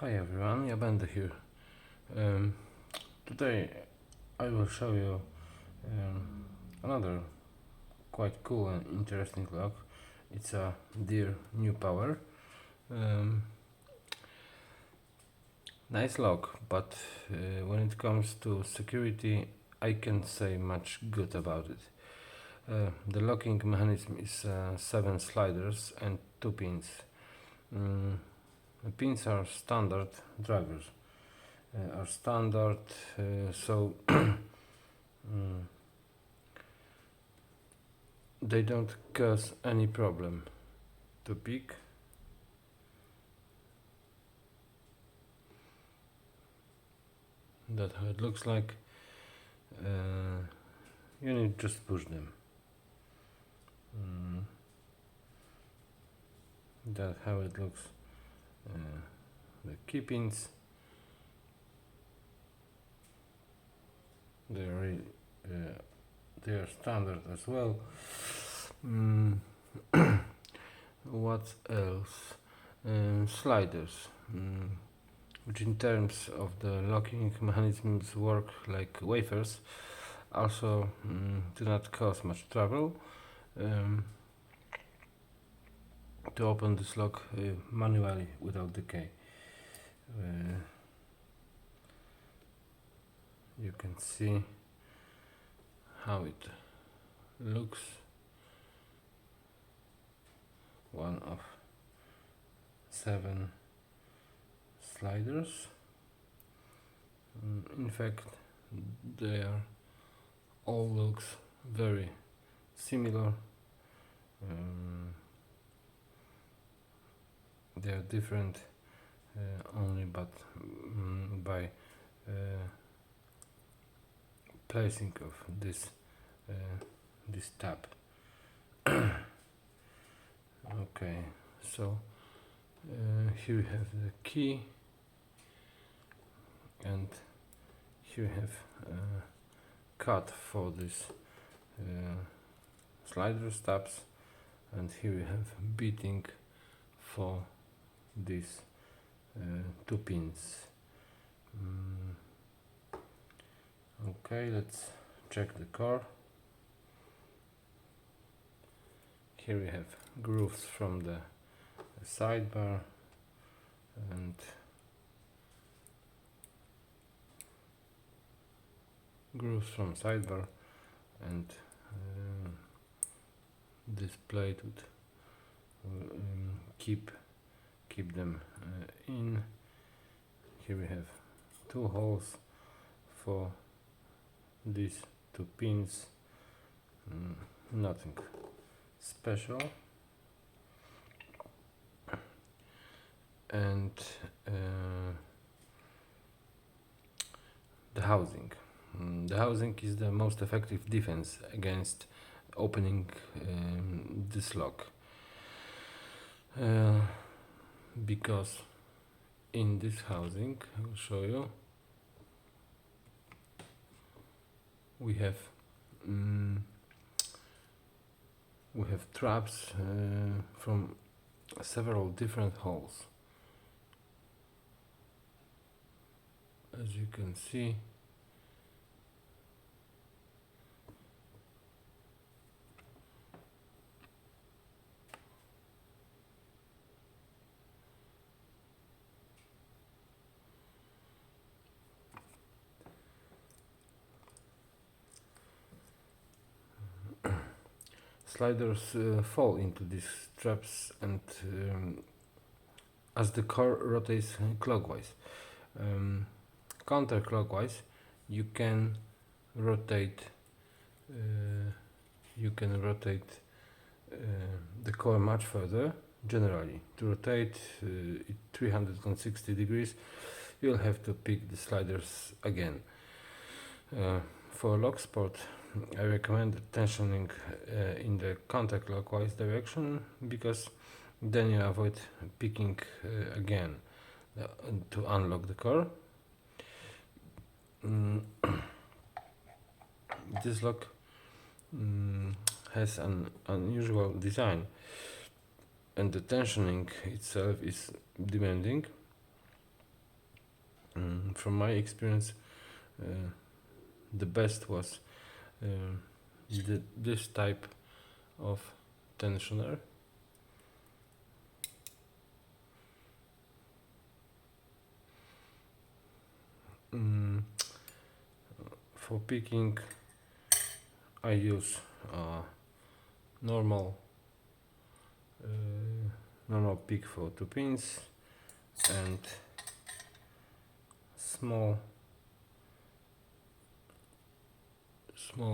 Hi everyone, ja będę here. Today I will show you another quite cool and interesting lock. It's a Dierre New Power. Nice lock, but when it comes to security, I can't say much good about it. The locking mechanism is 7 sliders and 2 pins. The pins are standard drivers. Are standard, so they don't cause any problem to pick. That's how it looks like. You need just push them. That's how it looks. The key pins, they are standard as well. What else? Sliders, which in terms of the locking mechanisms work like wafers, also do not cause much trouble. To open this lock manually without the key. You can see how it looks. One of 7 sliders. In fact, they are all looks very similar. They are different only but by placing of this tab. Okay, so here we have the key, and here we have cut for this slider tabs, and here we have beating for these 2 pins. Okay, let's check the core. Here we have grooves from the sidebar and grooves from sidebar, and this plate would keep them in. Here we have 2 holes for these 2 pins. Nothing special. And the housing. The housing is the most effective defense against opening this lock, because in this housing, I will show you, we have traps from several different holes. As you can see, sliders fall into these traps, and as the core rotates clockwise, counterclockwise, you can rotate the core much further. Generally, to rotate it 360 degrees, you'll have to pick the sliders again. For locksport, I recommend tensioning in the counterclockwise direction, because then you avoid picking again to unlock the core. This lock has an unusual design, and the tensioning itself is demanding. From my experience, the best was this type of tensioner. For picking, I use normal normal pick for 2 pins and small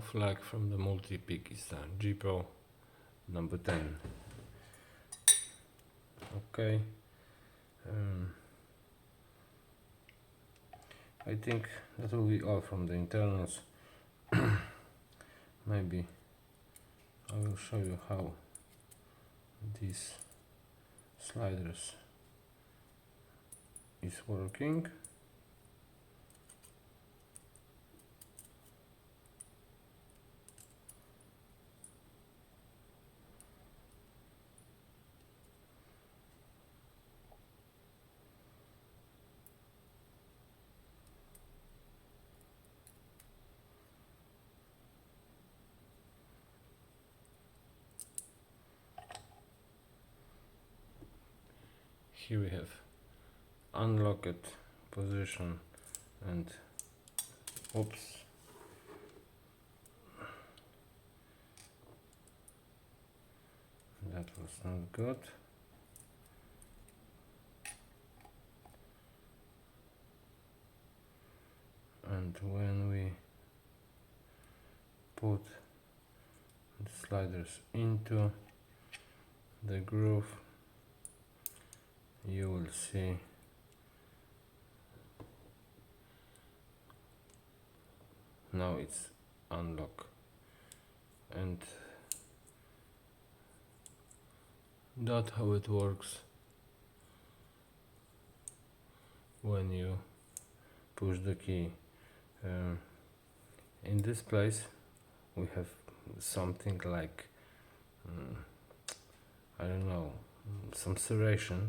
flag from the multi-pick is the G Pro number 10. Okay, I think that will be all from the internals. Maybe I will show you how these sliders is working. Here we have unlocked position and oops, that was not good. And when we put the sliders into the groove, you will see now it's unlocked, and that's how it works when you push the key. In this place we have something like I don't know, some serration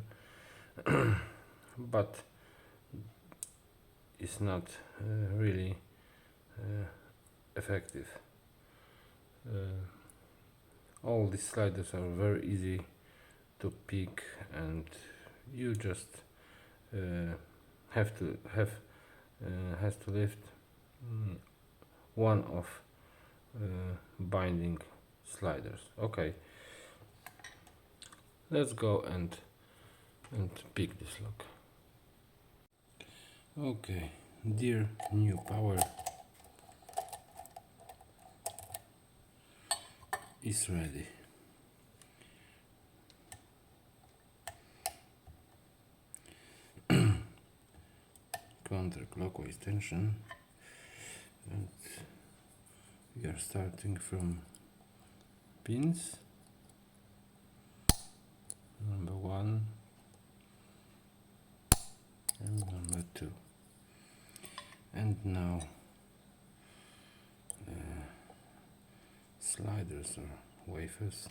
but it's not really effective. All these sliders are very easy to pick, and you just has to lift one of binding sliders. Okay, let's go and pick this lock. Okay, Dierre New Power is ready. Counterclockwise tension, and we are starting from pins number 1 and number 2, and now sliders or wafers.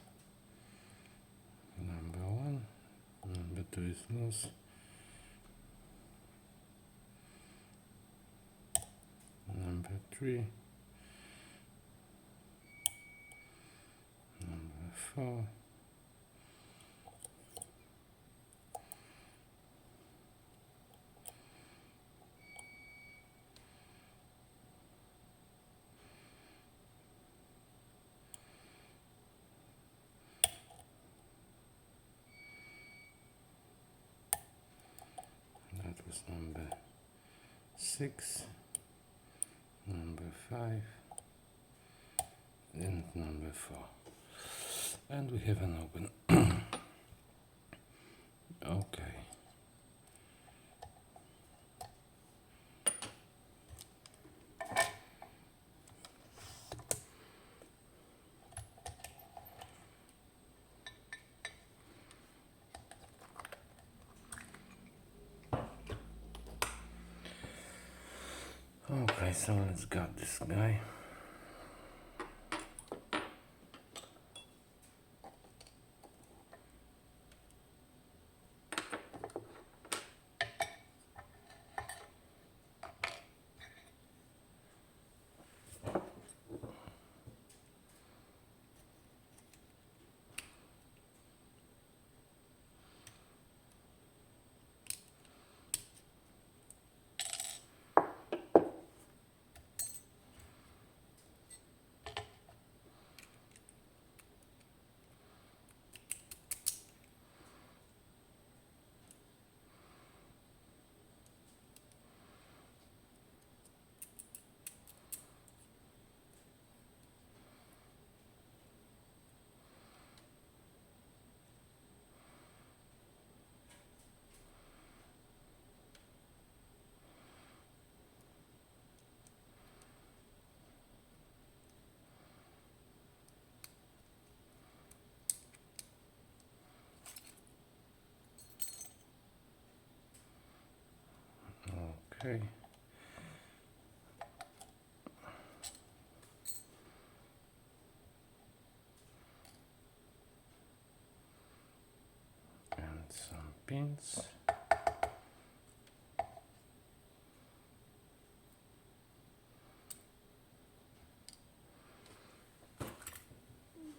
Number 1, number 2 is loose. Number 3, number 4, that was number 6, number 5 and number 4, and we have an open. Okay, okay, so let's got this guy. Okay. And some pins.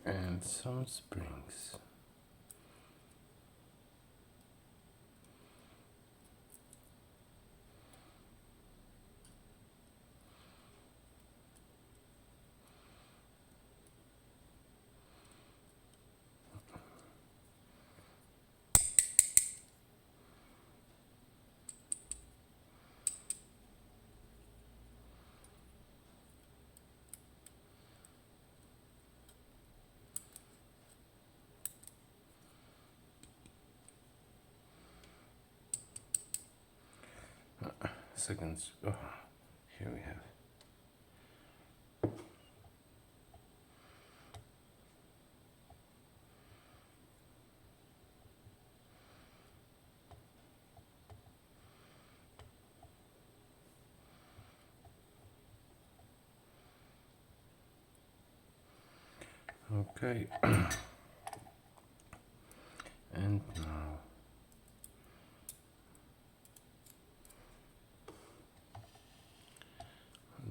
And some springs. Seconds. Oh, here we have. Okay. And now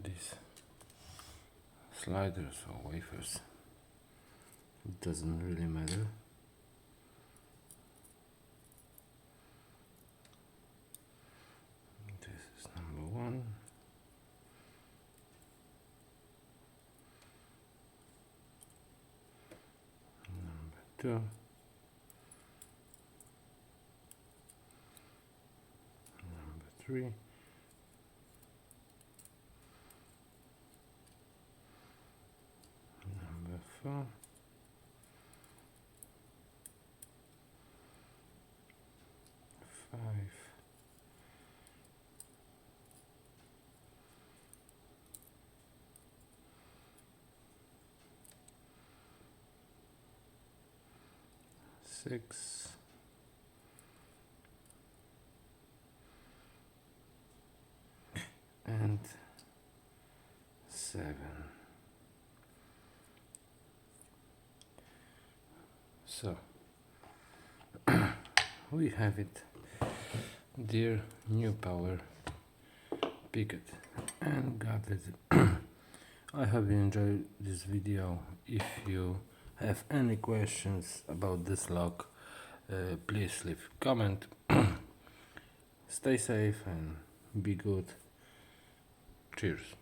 these sliders or wafers, it doesn't really matter. This is number 1. Number 2. Number 3. Number 4. 5. 6. And 7. So we have it, Dierre New Power picket and gadget. I hope you enjoyed this video. If you have any questions about this lock, please leave a comment. Stay safe and be good. Cheers.